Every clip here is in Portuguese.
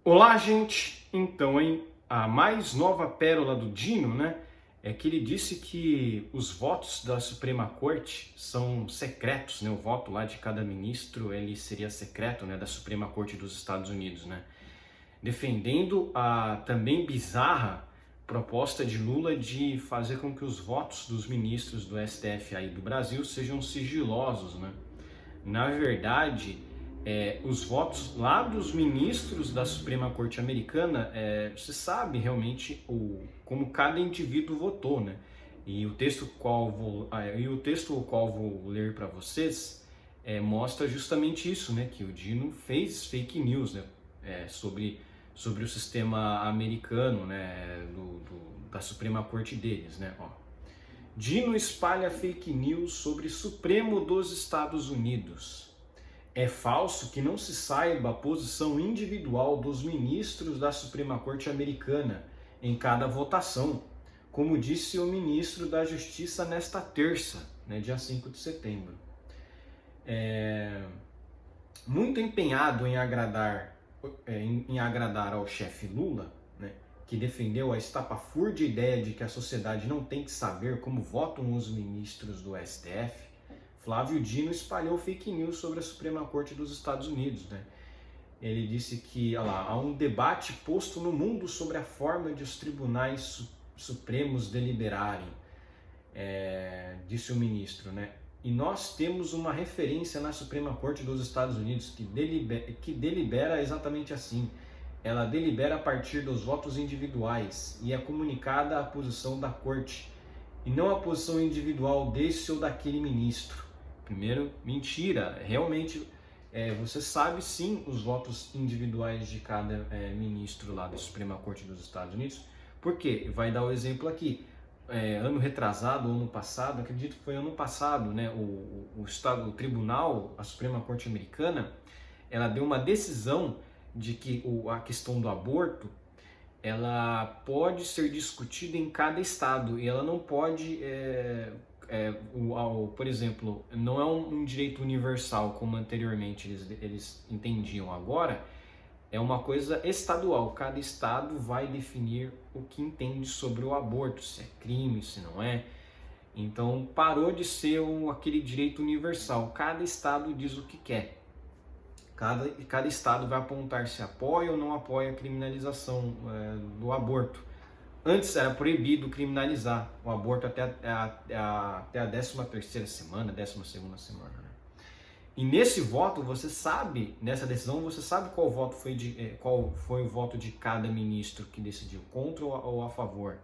Olá, gente! Então, hein, a mais nova pérola do Dino, né, é que ele disse que os votos da Suprema Corte são secretos, né? O voto lá de cada ministro, ele seria secreto, né, da Suprema Corte dos Estados Unidos, né? Defendendo a também bizarra proposta de Lula de fazer com que os votos dos ministros do STF aí do Brasil sejam sigilosos, né? Na verdade, os votos lá dos ministros da Suprema Corte Americana, você sabe realmente como cada indivíduo votou, né? E o texto o qual vou ler para vocês mostra justamente isso, né? Que o Dino fez fake news, né? Sobre o sistema americano, né? Da Suprema Corte deles, né? Ó. Dino espalha fake news sobre Supremo dos Estados Unidos. É falso que não se saiba a posição individual dos ministros da Suprema Corte Americana em cada votação, como disse o ministro da Justiça nesta terça, né, dia 5 de setembro. Muito empenhado em agradar ao chefe Lula, né, que defendeu a estapafúrdia ideia de que a sociedade não tem que saber como votam os ministros do STF, Flávio Dino espalhou fake news sobre a Suprema Corte dos Estados Unidos, né? Ele disse que há um debate posto no mundo sobre a forma de os tribunais supremos deliberarem, disse o ministro, né? E nós temos uma referência na Suprema Corte dos Estados Unidos que delibera exatamente assim. Ela delibera a partir dos votos individuais e é comunicada a posição da Corte, e não a posição individual desse ou daquele ministro. Primeiro, mentira. Realmente, você sabe sim os votos individuais de cada ministro lá da Suprema Corte dos Estados Unidos. Por quê? Vai dar o exemplo aqui. Ano retrasado, ano passado, acredito que foi ano passado, né? O tribunal, a Suprema Corte Americana, ela deu uma decisão de que a questão do aborto ela pode ser discutida em cada estado e ela não pode, por exemplo, não é um direito universal como anteriormente eles entendiam. Agora é uma coisa estadual, cada estado vai definir o que entende sobre o aborto, se é crime, se não é. Então parou de ser aquele direito universal, cada estado diz o que quer. Cada estado vai apontar se apoia ou não apoia a criminalização do aborto. Antes era proibido criminalizar o aborto até a 13ª semana, 12ª semana. Né? E nesse voto, nessa decisão, você sabe qual foi o voto de cada ministro que decidiu, contra ou a favor.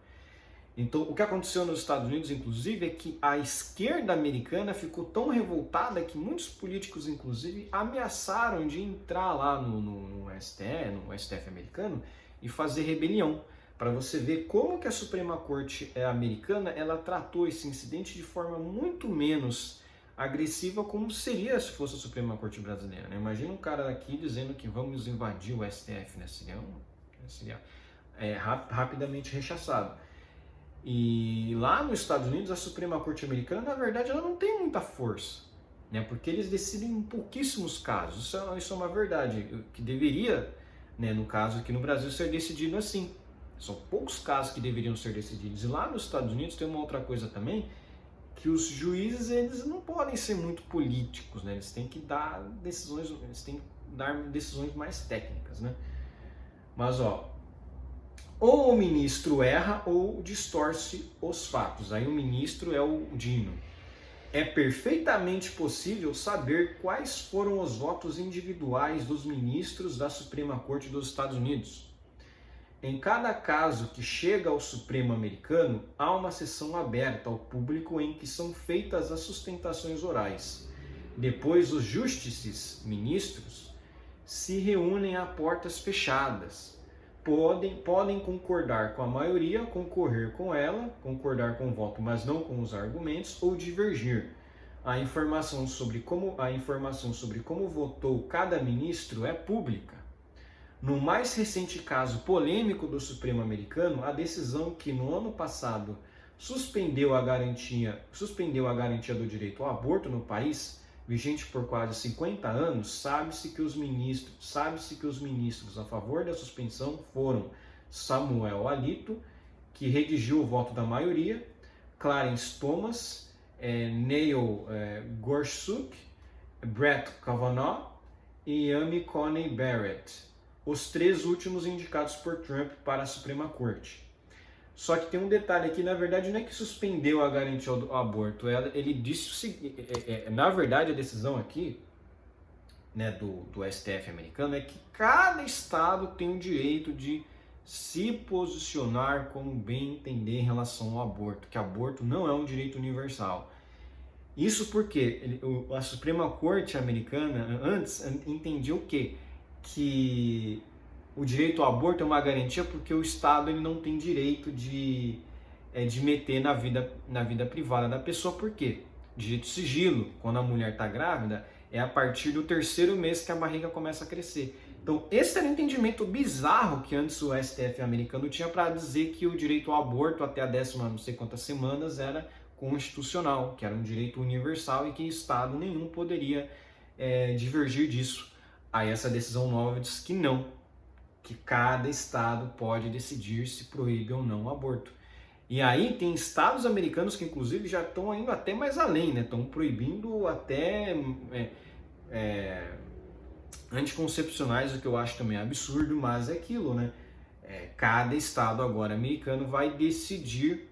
Então, o que aconteceu nos Estados Unidos, inclusive, é que a esquerda americana ficou tão revoltada que muitos políticos, inclusive, ameaçaram de entrar lá no STF americano e fazer rebelião, para você ver como que a Suprema Corte americana ela tratou esse incidente de forma muito menos agressiva como seria se fosse a Suprema Corte brasileira. Né? Imagina um cara aqui dizendo que vamos invadir o STF, né? Seria rapidamente rechaçado. E lá nos Estados Unidos, a Suprema Corte Americana, na verdade, ela não tem muita força, né? Porque eles decidem em pouquíssimos casos. Isso é uma verdade, que deveria, né, no caso aqui no Brasil, ser decidido assim. São poucos casos que deveriam ser decididos. E lá nos Estados Unidos tem uma outra coisa também, que os juízes eles não podem ser muito políticos, né? Eles têm que dar decisões mais técnicas, né? Mas ou o ministro erra ou distorce os fatos. Aí o ministro é o Dino. É perfeitamente possível saber quais foram os votos individuais dos ministros da Suprema Corte dos Estados Unidos. Em cada caso que chega ao Supremo americano, há uma sessão aberta ao público em que são feitas as sustentações orais. Depois, os justices, ministros, se reúnem a portas fechadas. Podem concordar com a maioria, concorrer com ela, concordar com o voto, mas não com os argumentos, ou divergir. A informação sobre como votou cada ministro é pública. No mais recente caso polêmico do Supremo americano, a decisão que no ano passado suspendeu a garantia do direito ao aborto no país vigente por quase 50 anos, sabe-se que os ministros a favor da suspensão foram Samuel Alito, que redigiu o voto da maioria, Clarence Thomas, Neil Gorsuch, Brett Kavanaugh e Amy Coney Barrett, os 3 últimos indicados por Trump para a Suprema Corte. Só que tem um detalhe aqui, na verdade não é que suspendeu a garantia ao aborto, ele disse o seguinte, na verdade a decisão aqui, né, do STF americano é que cada estado tem o direito de se posicionar como bem entender em relação ao aborto, que aborto não é um direito universal. Isso porque a Suprema Corte americana antes entendia o quê? Que o direito ao aborto é uma garantia porque o Estado ele não tem direito de meter na vida privada da pessoa. Por quê? Direito de sigilo, quando a mulher está grávida, é a partir do 3º mês que a barriga começa a crescer. Então, esse era o entendimento bizarro que antes o STF americano tinha para dizer que o direito ao aborto até a 10ª não sei quantas semanas era constitucional, que era um direito universal e que Estado nenhum poderia divergir disso. Aí essa decisão nova diz que não, que cada estado pode decidir se proíbe ou não o aborto. E aí tem estados americanos que inclusive já estão indo até mais além, né? Estão proibindo até anticoncepcionais, o que eu acho também absurdo, mas é aquilo, né? Cada estado agora americano vai decidir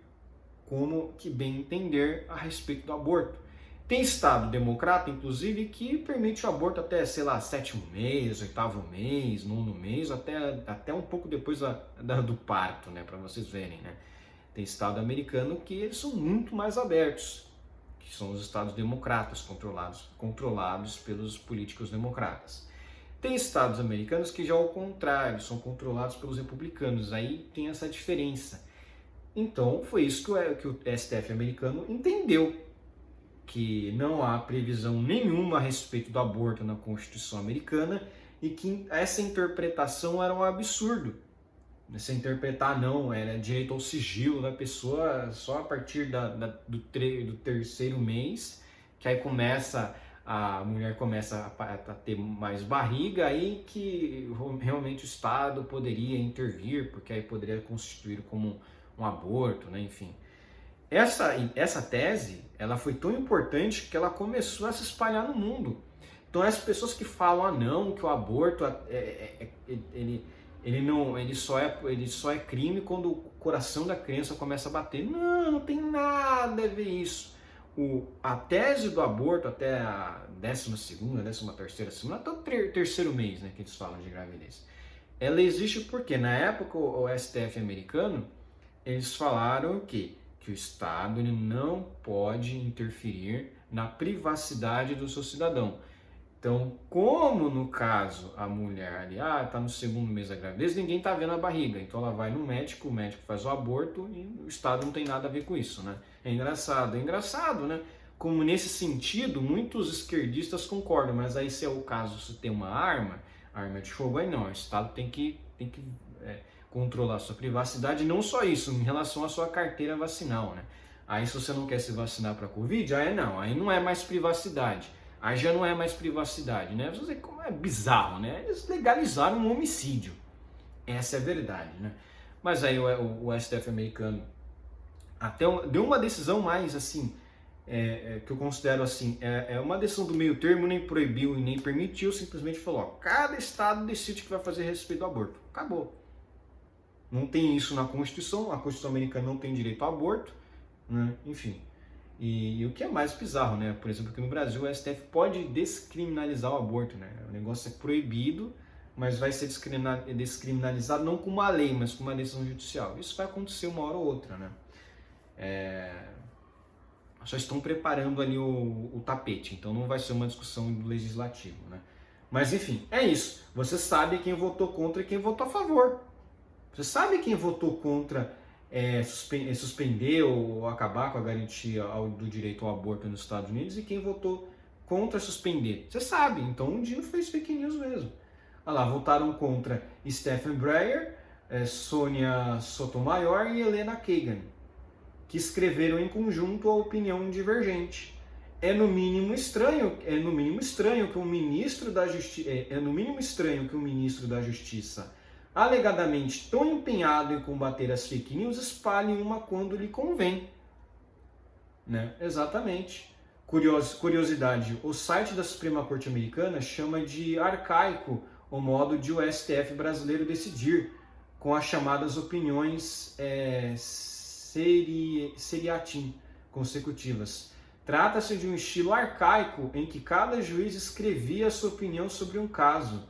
como que bem entender a respeito do aborto. Tem estado democrata, inclusive, que permite o aborto até, sei lá, 7º mês, 8º mês, 9º mês, até um pouco depois do parto, né, para vocês verem, né. Tem estado americano que eles são muito mais abertos, que são os estados democratas, controlados pelos políticos democratas. Tem estados americanos que já ao contrário, são controlados pelos republicanos, aí tem essa diferença. Então, foi isso que o STF americano entendeu, que não há previsão nenhuma a respeito do aborto na Constituição americana e que essa interpretação era um absurdo. Se interpretar não, era direito ao sigilo da pessoa só a partir do 3º mês, que aí a mulher começa a ter mais barriga, aí que realmente o Estado poderia intervir, porque aí poderia constituir como um aborto, né? Enfim. Essa tese, ela foi tão importante que ela começou a se espalhar no mundo. Então as pessoas que falam, não, que o aborto ele só é crime quando o coração da criança começa a bater. Não tem nada a ver isso. A tese do aborto até a 12ª, 13ª semana, até o 3º mês, né, que eles falam de gravidez, ela existe porque na época o STF americano, eles falaram que o Estado ele não pode interferir na privacidade do seu cidadão. Então, como no caso a mulher ali, está no 2º mês da gravidez, ninguém está vendo a barriga, então ela vai no médico, o médico faz o aborto e o Estado não tem nada a ver com isso, né? É engraçado, né? Como nesse sentido, muitos esquerdistas concordam, mas aí se é o caso, se tem uma arma de fogo, aí não, o Estado tem que controlar a sua privacidade, e não só isso, em relação à sua carteira vacinal, né? Aí se você não quer se vacinar para Covid, aí não é mais privacidade. Aí já não é mais privacidade, né? Você vê como é bizarro, né? Eles legalizaram um homicídio. Essa é a verdade, né? Mas aí o STF americano até deu uma decisão mais assim, que eu considero assim, uma decisão do meio termo, nem proibiu e nem permitiu, simplesmente falou, cada estado decide o que vai fazer a respeito do aborto. Acabou. Não tem isso na Constituição, a Constituição americana não tem direito ao aborto, né? Enfim. E o que é mais bizarro, né? Por exemplo, aqui no Brasil o STF pode descriminalizar o aborto, né? O negócio é proibido, mas vai ser descriminalizado não com uma lei, mas com uma decisão judicial. Isso vai acontecer uma hora ou outra, né? Só estão preparando ali o tapete, então não vai ser uma discussão do legislativo, né? Mas enfim, é isso. Você sabe quem votou contra e quem votou a favor. Você sabe quem votou contra suspender ou acabar com a garantia do direito ao aborto nos Estados Unidos e quem votou contra suspender. Você sabe, então o Dino fez fake news mesmo. Olha lá, votaram contra Stephen Breyer, Sônia Sotomayor e Helena Kagan, que escreveram em conjunto a opinião divergente. é no mínimo estranho que um ministro da Justiça, é no mínimo estranho que um ministro da Justiça, alegadamente tão empenhado em combater as fake news, espalhe uma quando lhe convém. Né? Exatamente. Curiosidade, o site da Suprema Corte Americana chama de arcaico o modo de o STF brasileiro decidir, com as chamadas opiniões seriatim consecutivas. Trata-se de um estilo arcaico em que cada juiz escrevia sua opinião sobre um caso,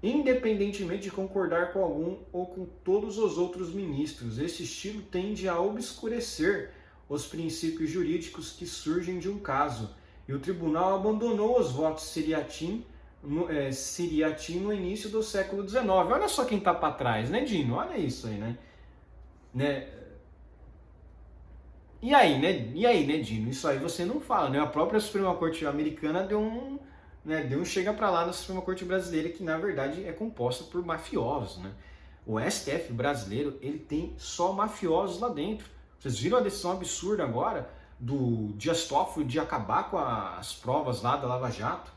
independentemente de concordar com algum ou com todos os outros ministros. Esse estilo tende a obscurecer os princípios jurídicos que surgem de um caso, e o tribunal abandonou os votos seriatim no início do século XIX. Olha só quem está para trás, né, Dino? Olha isso aí, né? E aí, né, Dino? Isso aí você não fala, né? A própria Suprema Corte Americana deu um chega para lá na Suprema Corte Brasileira, que na verdade é composta por mafiosos, né? O STF brasileiro, ele tem só mafiosos lá dentro. Vocês viram a decisão absurda agora do Dias Toffoli de acabar com as provas lá da Lava Jato?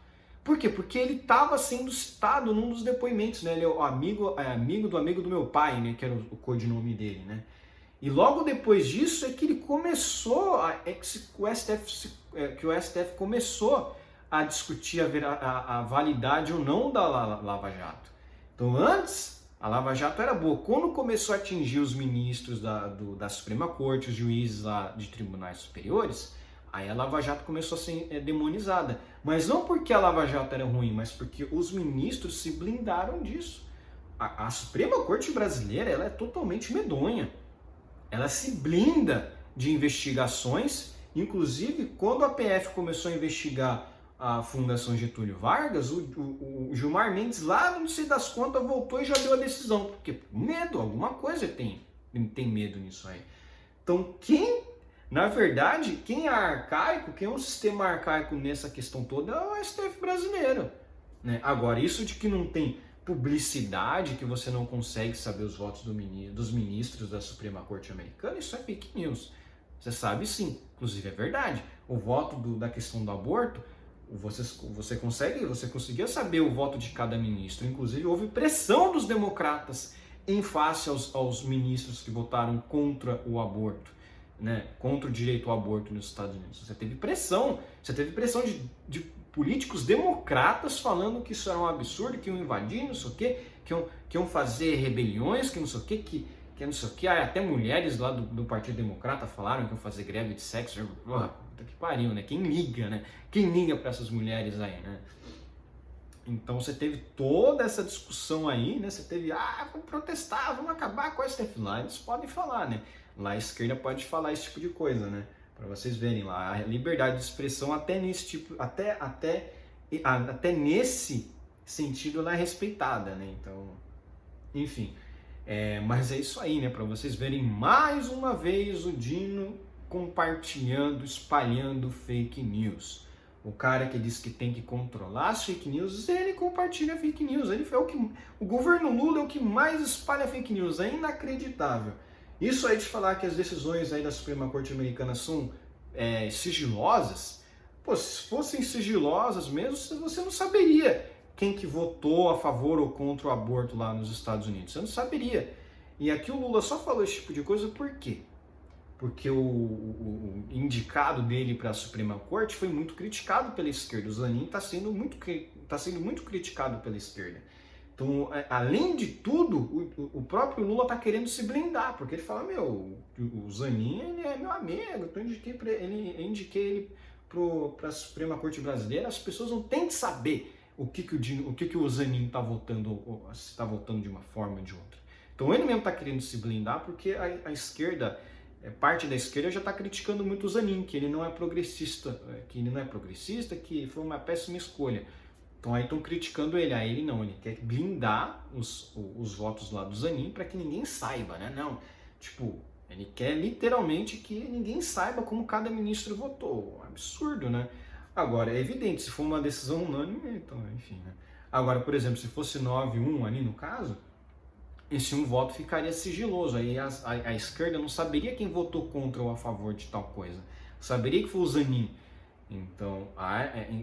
Por quê? Porque ele estava sendo citado num dos depoimentos, né? Ele é o amigo do meu pai, né? Que era o codinome dele, né? E logo depois disso é que ele começou, que o STF começou a discutir a validade ou não da Lava Jato. Então antes, a Lava Jato era boa. Quando começou a atingir os ministros da Suprema Corte, os juízes lá de tribunais superiores, aí a Lava Jato começou a ser demonizada. Mas não porque a Lava Jato era ruim, mas porque os ministros se blindaram disso. A Suprema Corte brasileira, ela é totalmente medonha. Ela se blinda de investigações. Inclusive, quando a PF começou a investigar a Fundação Getúlio Vargas, o Gilmar Mendes lá, não sei das contas, voltou e já deu a decisão. Porque medo, alguma coisa tem medo nisso aí. Então, na verdade, quem é arcaico, quem é um sistema arcaico nessa questão toda é o STF brasileiro. Né? Agora, isso de que não tem publicidade, que você não consegue saber os votos dos ministros da Suprema Corte Americana, isso é fake news. Você sabe sim, inclusive é verdade. O voto da questão do aborto, você conseguia saber o voto de cada ministro. Inclusive houve pressão dos democratas em face aos ministros que votaram contra o aborto, né? Contra o direito ao aborto nos Estados Unidos. Você teve pressão de políticos democratas falando que isso era um absurdo, que iam invadir, não sei o quê, que iam fazer rebeliões, que não sei o quê, que não sei o quê. Até mulheres lá do Partido Democrata falaram que iam fazer greve de sexo. Puta que pariu, né? Quem liga, né? Quem liga para essas mulheres aí, né? Então você teve toda essa discussão aí, né? Você teve, vamos protestar, vamos acabar com a STF. Lá eles podem falar, né? Lá a esquerda pode falar esse tipo de coisa, né? Para vocês verem lá, a liberdade de expressão até nesse tipo, até nesse sentido ela é respeitada, né? Então, enfim, mas é isso aí, né? Para vocês verem mais uma vez o Dino compartilhando, espalhando fake news. O cara que diz que tem que controlar as fake news, ele compartilha fake news. O governo Lula é o que mais espalha fake news, é inacreditável. Isso aí de falar que as decisões aí da Suprema Corte Americana são sigilosas, pô, se fossem sigilosas mesmo, você não saberia quem que votou a favor ou contra o aborto lá nos Estados Unidos. Você não saberia. E aqui o Lula só falou esse tipo de coisa por quê? Porque o indicado dele para a Suprema Corte foi muito criticado pela esquerda. O Zanin está sendo muito criticado pela esquerda. Então, além de tudo, o próprio Lula está querendo se blindar, porque ele fala, o Zanin ele é meu amigo, então eu indiquei ele para a Suprema Corte Brasileira, as pessoas não têm que saber o que o Zanin está votando, se está votando de uma forma ou de outra. Então ele mesmo está querendo se blindar, porque a esquerda, parte da esquerda já está criticando muito o Zanin, que ele não é progressista, que foi uma péssima escolha. Então aí estão criticando ele, ele não, ele quer blindar os votos lá do Zanin para que ninguém saiba, né? Não, ele quer literalmente que ninguém saiba como cada ministro votou. Absurdo, né? Agora, é evidente, se for uma decisão unânime, então, enfim, né? Agora, por exemplo, se fosse 9-1 ali no caso, esse um voto ficaria sigiloso, aí a esquerda não saberia quem votou contra ou a favor de tal coisa. Saberia que foi o Zanin. Então,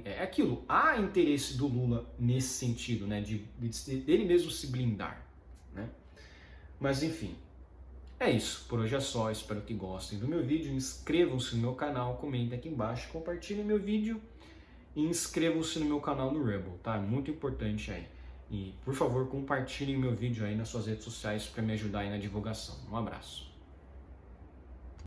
é aquilo, há interesse do Lula nesse sentido, né, dele mesmo se blindar, né? Mas enfim, é isso, por hoje é só, espero que gostem do meu vídeo, inscrevam-se no meu canal, comentem aqui embaixo, compartilhem meu vídeo e inscrevam-se no meu canal no Rumble, tá? É muito importante aí. E, por favor, compartilhem o meu vídeo aí nas suas redes sociais para me ajudar aí na divulgação. Um abraço.